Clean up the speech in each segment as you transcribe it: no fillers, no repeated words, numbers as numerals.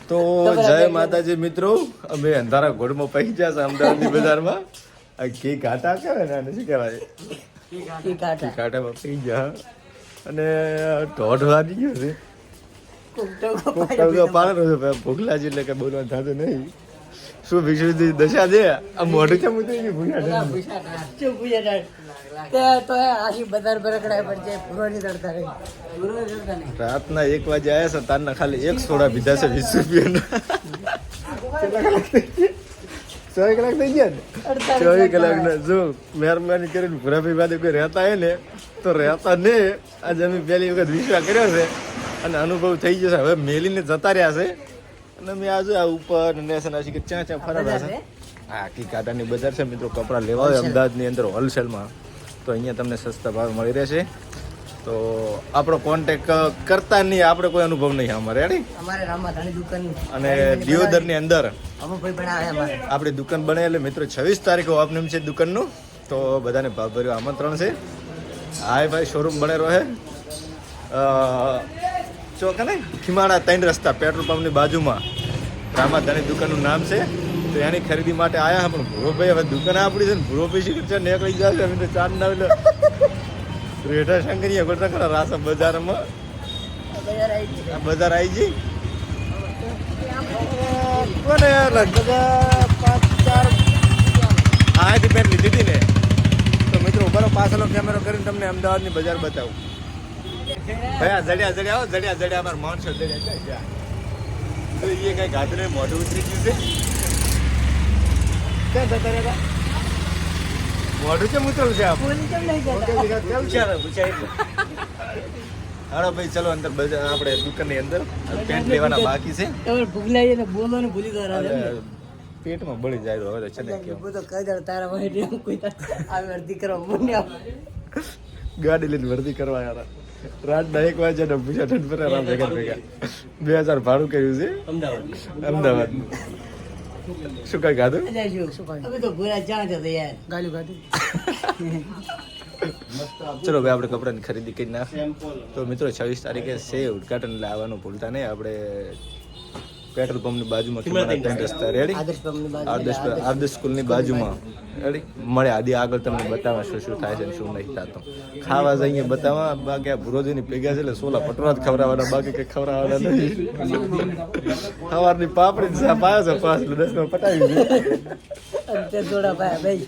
તો જય માતાજી મિત્રો, અમે અંધારા ઘોડમાં પહોંચી ગયા છે અમદાવાદની બજારમાં. આ ઘી ઘાટા કહેવાય ને, આને શું કહેવાય? ઘી ઘાટામાં પી ગયા અને દોઢ વાગી ગયો છે. ભૂખ લાગી એટલે કે બોલવાનું થતું નહીં. શું વિષ્ણુ દશા છે આ મોઢું કેમ ઉતરી રાતના 1 વાગે આવ્યા છે, તારના ખાલી 1 સોડા પીધા છે 20 રૂપિયાના. 24 કલાક થઈ ગયા ને, 24 કલાક જો મહેરબાની કરીને ભૂરાભાઈ બાદ કોઈ રહેતા હોય ને તો રહેતા ને. આજે અમે પહેલી વખત વિશ્વાસ કર્યો છે અને અનુભવ થઈ જશે. હવે મેલીને જતા રહ્યા છે અને મેં આજે આ ઉપર ચા ફરાવ્યા છે. હા, કી કાંટાની બજાર છે મિત્રો. કપડાં લેવા હોય અમદાવાદની અંદર હોલસેલમાં તો અહીંયા તમને સસ્તા ભાવે મળી રહેશે. તો આપણો કોન્ટેક કરતા નહીં, આપણે કોઈ અનુભવ નહીં અમારે. અને દિયોદરની અંદર આપણી દુકાન બને એટલે મિત્રો 26 તારીખે ઓપનિંગ છે દુકાનનું. તો બધાને ભાવભર્યું આમંત્રણ છે. હાય ભાઈ, શોરૂમ બને રહે ચોક ને ખીમાડા 3 રસ્તા પેટ્રોલ પંપની બાજુમાં રામાધાની દુકાનનું નામ છે. તો એની ખરીદી માટે આવ્યા પણ ભૂરોભાઈ હવે દુકાન આપણી છે ને ભૂરોભાઈ શીખર છે નીકળી જશે. અમે તો ચાર ના રેઠા શંકરીયા ગોટા ખરા રાસા બજારમાં બજાર આવી જઈ કોને લગભગ 5-4 આથી પેન્ટ લીધી હતી ને. તો મિત્રો બરો પાછળનો કેમેરો કરીને તમને અમદાવાદની બજાર બતાવું. ભાઈ જડ્યા અમારા માણસો જડ્યા તો એ કઈ ગાદરે મોઢું ઉતરી ગયું છે. ક્યાં જતા રહ્યા? મોઢું કેમ ઉતરવું છે? હાલો ભાઈ, ચલો અંદર બજાર આપણે દુકાનની અંદર પેન્ટ લેવાના બાકી છે. પેટમાં બળી જાય હવે છે ને ગાડી લઈને વર્દી કરવા યાર. રાતના 1 વાગ્યા પૂછા ઠંડ પર ભેગા 2000 ભાડું કર્યું છે અમદાવાદ. શું કઈ ખાધું? ચલો ભાઈ, આપણે કપડાની ખરીદી કરી નાખ. તો મિત્રો 26 તારીખે છે ઉદઘાટન, એટલે આવવાનું ભૂલતા નહીં. આપણે પેટ્રોલ પંપની બાજુમાં રસ્તા રેડી આદર્શ સ્કૂલની બાજુમાં રેડી મળે. આદિ આગળ તમને બતાવવા શું થાય છે શું નહીં થતું. ખાવા જઈએ બતાવવા. બાકી આ ભુરોજીની ભેગા છે એટલે સોલા પટવા જ ખવડાવવાના, બાકી કઈ ખવડાવવાના નહીં. સવારની પાપડી સાપ આવ્યો છે 5 10 માં પટાવી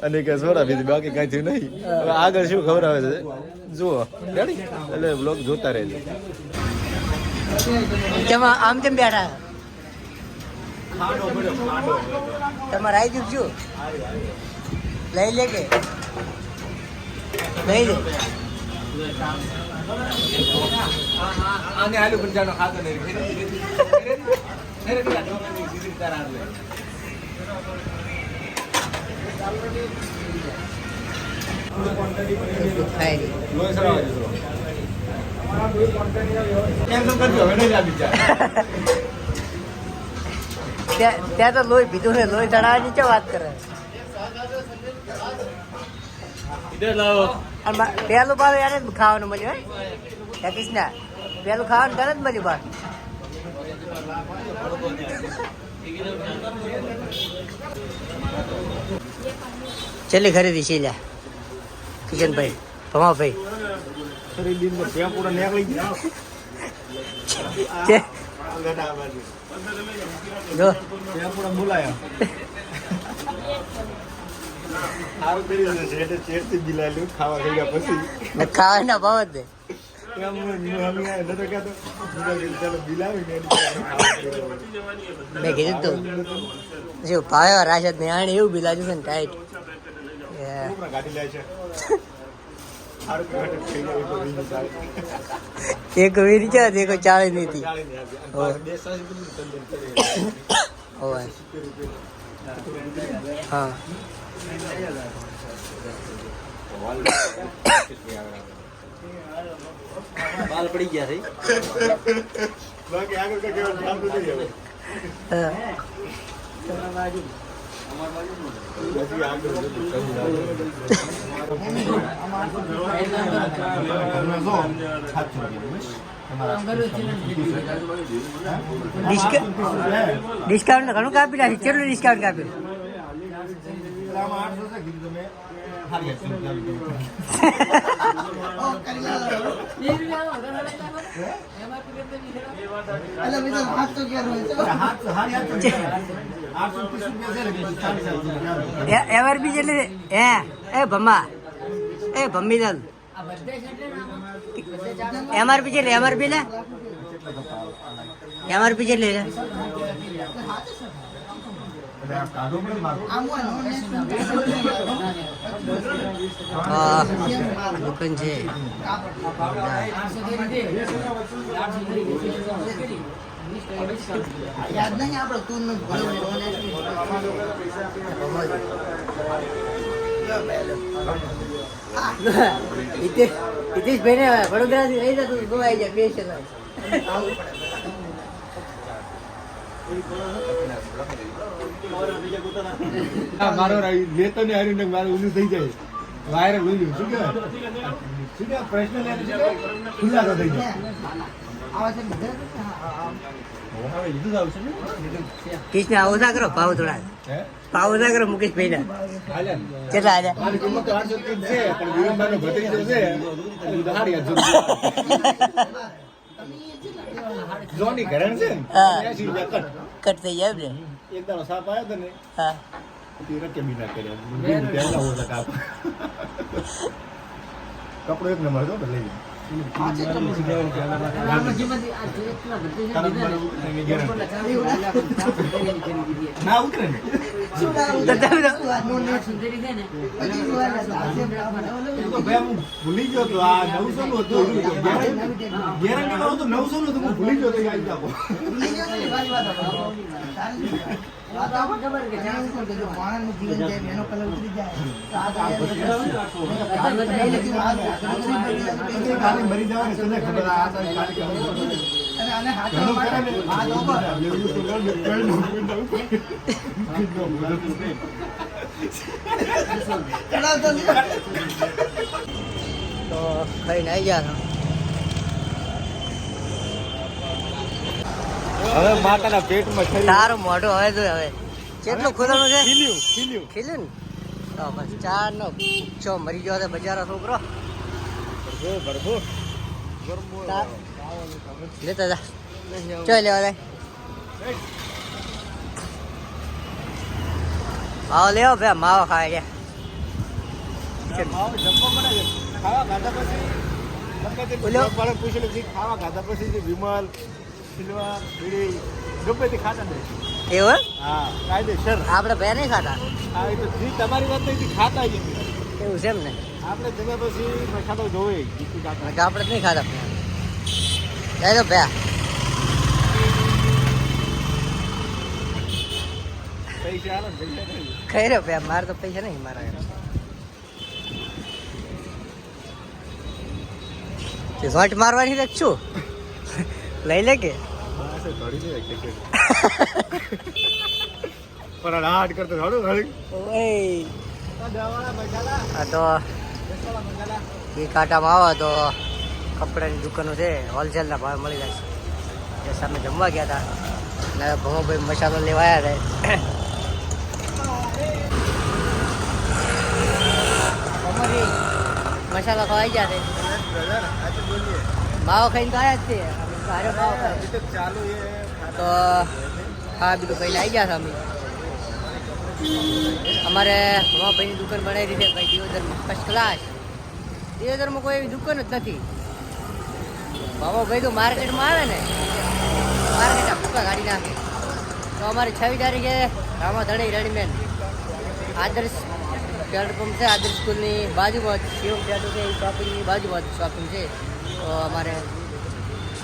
અને કે સોડા પીધી, બાકી કઈ થયું નહીં. હવે આગળ શું ખવડાવે છે જુઓ રેડી, એટલે બ્લોગ જોતા રહેજો. આમ તેમ બેઠા તમારે આવી જજો, લઈ લે કે લઈ લે. આને આલુ પંજાનો ખાતો નહીં. ત્યાં તો લોહી પીધું ને લોહી ચડાવવાની છે વાત કરે. પેલું પાડું યાર ખાવાનું મળ્યું હોય કૃષ્ણા, પેલું ખાવાનું તરત મળ્યું બાર. છેલ્લી ખરીદી છે લ્યા કિશનભાઈ ભમાભાઈ. જો ખાવાના ભાવ જ મેં કીધું તું શું ભાવ રાશદ ને આણે એવું બિલાજુ છે ને ટાઈટ. એક વીરી છે એક 40 ની હતી. હા બાલ પડી ગયા છે. બાકી આગળ કઈ કહેવાનું ચાલતું નહીં હવે. ડિસ્કાઉન્ટ ઘણું કાપી નાખ્યું. કેટલું ડિસ્કાઉન્ટ કાપ્યું? એમઆરપી એટલે એ ભમ્મા એ ભમ્મી દલ એમઆરપી છે એમઆરપી ને એમઆરપી છે દુકાન છે. યાદ નહીં આપડે તું હિતેશભાઈ ને વડોદરા થી લઈ જતું ગોવાઈ જાય પેશન. મારો લેતો ને હારીને મારું ઓલું થઈ જાય વાયરલ ઓલું શું કહેવાય પ્રશ્ન ખુલ્લા થઈ જાય. કિશને આવો ના કરો ભાવ થોડા ભાવ ના કરો મુકેશભાઈ ના કેટલા હાલ્યા? કટ થઈ જાય ને એક દાડો સાપ આવ્યો હતો ને હા કપડો એક નંબર હતો લઈ ના ઉતરે ને ભૂલી ગયો તો આ 900 નું હતું ગેરંટી વાળું તો 900 નું હતું હું ભૂલી ગયો તો યાદ આપો મરી જવાની તને ખબર તો ખાઈને આવી ગયા. હવે માતાના પેટમાં ખરી તારું મોઢું હવે તો હવે કેટલું ખોલવાનું છે? ખીલ્યું ખીલ્યું ને તો બસ 4 નો છો મરી ગયો છે બજારો છોકરો. લેતા જા ચાલ લેવા જાય માવો લેવો ભાઈ માવો ખાય ગયા. ખાવા ખાધા પછી વિમલ સિલવા બીડી ગમે તે ખાતા નહીં. એવું હા કાયદેસર આપણે બે નહીં ખાતા. હા એ તો જી તમારી વાત નહીં ખાતા જ એવું છે એમ ને આપણે જમ્યા પછી ખાતો જોવે આપણે નહીં ખાતા જાય તો બે પૈસા આવે ને પૈસા નહીં ખાઈ રહ્યો બે મારે તો પૈસા નહીં મારા ઝોટ મારવાની તો છું લઈ લે કે પણ હાડ કરતો હાડું હાડી હા તો એ કાંટામાં આવો તો કપડાની દુકાનો છે હોલસેલના ભાવે મળી જાય છે. એ સામે જમવા ગયા હતા અને ભમોભાઈ મસાલો લેવા આવ્યા હતા. મસાલો ખવાઈ ગયા છે માવો ખાઈને તો આવ્યા જ છે ભારે માવો ખાય તો હા બીજું કઈ આવી ગયા છે અમે અમારે ભમાભાઈની દુકાન બનાવી દીધી ભાઈ દિયોદરમાં ફર્સ્ટ ક્લાસ. દિયોદરમાં કોઈ એવી દુકાન જ નથી. ભમાભાઈ તો માર્કેટમાં આવે ને માર્કેટમાં ભૂકા કાઢી નાખે. તો અમારે 26 તારીખે રામાધણી રેડીમેડ આદર્શ પેટ્રોલ પંપ છે આદર્શ સ્કૂલની બાજુમાં શિવમ પેટ્રોલ છે એ શોપિંગની બાજુમાં શોપિંગ છે. તો અમારે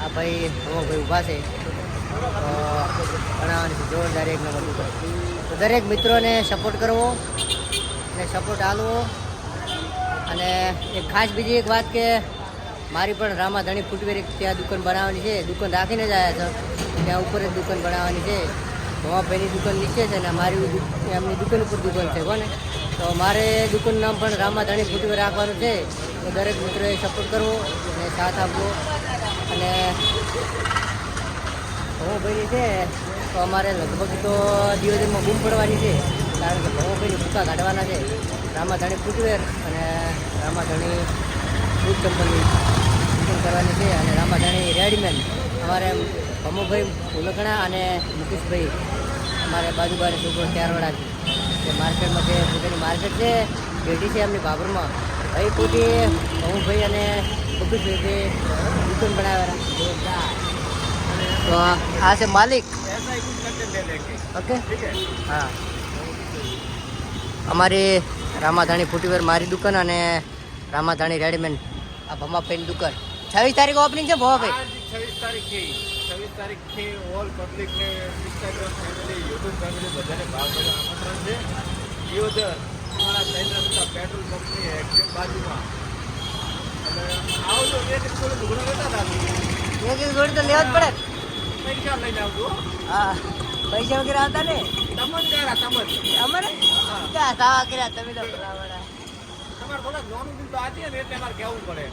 આ ભાઈ ભમાભાઈ ઊભા છે બનાવવાની છે જોરદાર એક નંબર દુકાન. તો દરેક મિત્રોને સપોર્ટ કરવો અને સપોર્ટ આલવો. અને એક ખાસ બીજી એક વાત કે મારી પણ રામાધણી ફૂટવેર ત્યાં દુકાન બનાવવાની છે. દુકાન રાખીને જ આવ્યા છે ત્યાં ઉપર જ દુકાન બનાવવાની છે. ભવાભાઈની દુકાન નીચે છે ને એમની દુકાન ઉપર દુકાન છે કોને તો મારે દુકાનનું નામ પણ રામાધાણી ફૂટવેર રાખવાનું છે તો દરેક મિત્રોએ સપોર્ટ કરવો અને સાથ આપવો અને ભવાભાઈની છે તો અમારે લગભગ તો દિયોદરમાં બૂમ પડવાની છે કારણ કે ભવાભાઈને ભૂકા કાઢવાના છે રામાધાણી ફૂટવેર અને રામાધાણી બૂટ કંપની દુકાન કરવાની છે અને રામાધાણી રેડીમેડ અમારે ભમુભાઈ ઉલકણા અને મુકેશભાઈ અમારે બાજુબાજુ છોકરો ત્યારવાળા છે માર્કેટમાં જે પોતાની માર્કેટ છે પેઢી છે એમની બાબરમાં ભાઈ પોતે ભમુભાઈ અને મુકેશભાઈ દુકાન બનાવેલા તો આ છે માલિક ઓકે હા અમારી રામાધાણી ફૂટવેર મારી દુકાન અને રામાધાણી રેડીમેડ આ ભમાભાઈની દુકાન 26 તારીખ ઓપનિંગ છે ભમાભાઈ 26 તારીખથી ઓલ પબ્લિકને ઇન્સ્ટાગ્રામ ફેમિલી યુટ્યુબ ફેમિલી બધાને ભાવનગર આમંત્રણ છે દિયોદર અમારા સૈન્દ્ર પેટ્રોલ પંપની એક્ઝેક્ટ બાજુમાં અને આવજો એક થોડું ઢુકડો લેતા હતા એક જોડી તો લેવા જ પડે પૈસા લઈને આવજો હા પૈસા વગેરે આવતા ને તમન કર્યા તમન અમારે ક્યાં સાવા કર્યા તમે તો બરાબર તમારે થોડાક જોવાનું બિલ તો આતી ને એટલે અમારે કહેવું પડે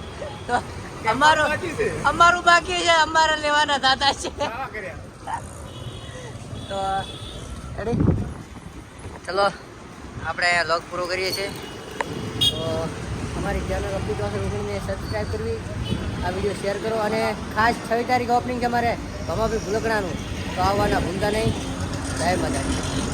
તો અમારું બાકી છે અમારું બાકી છે અમારે લેવાના દાદા છે સારા કર્યા તો રેડી ચલો આપણે લોગ પૂરો કરીએ છીએ તો અમારી ચેનલ અપડેટ વાસે ઉઠીને સબસ્ક્રાઈબ કરવી આ વિડીયો શેર કરો અને ખાસ 26 તારીખ ઓપનિંગ છે અમારે ભમાભાઈ ભૂલકણાનું તો આવવાના ભૂલતા નહીં જય માતાજી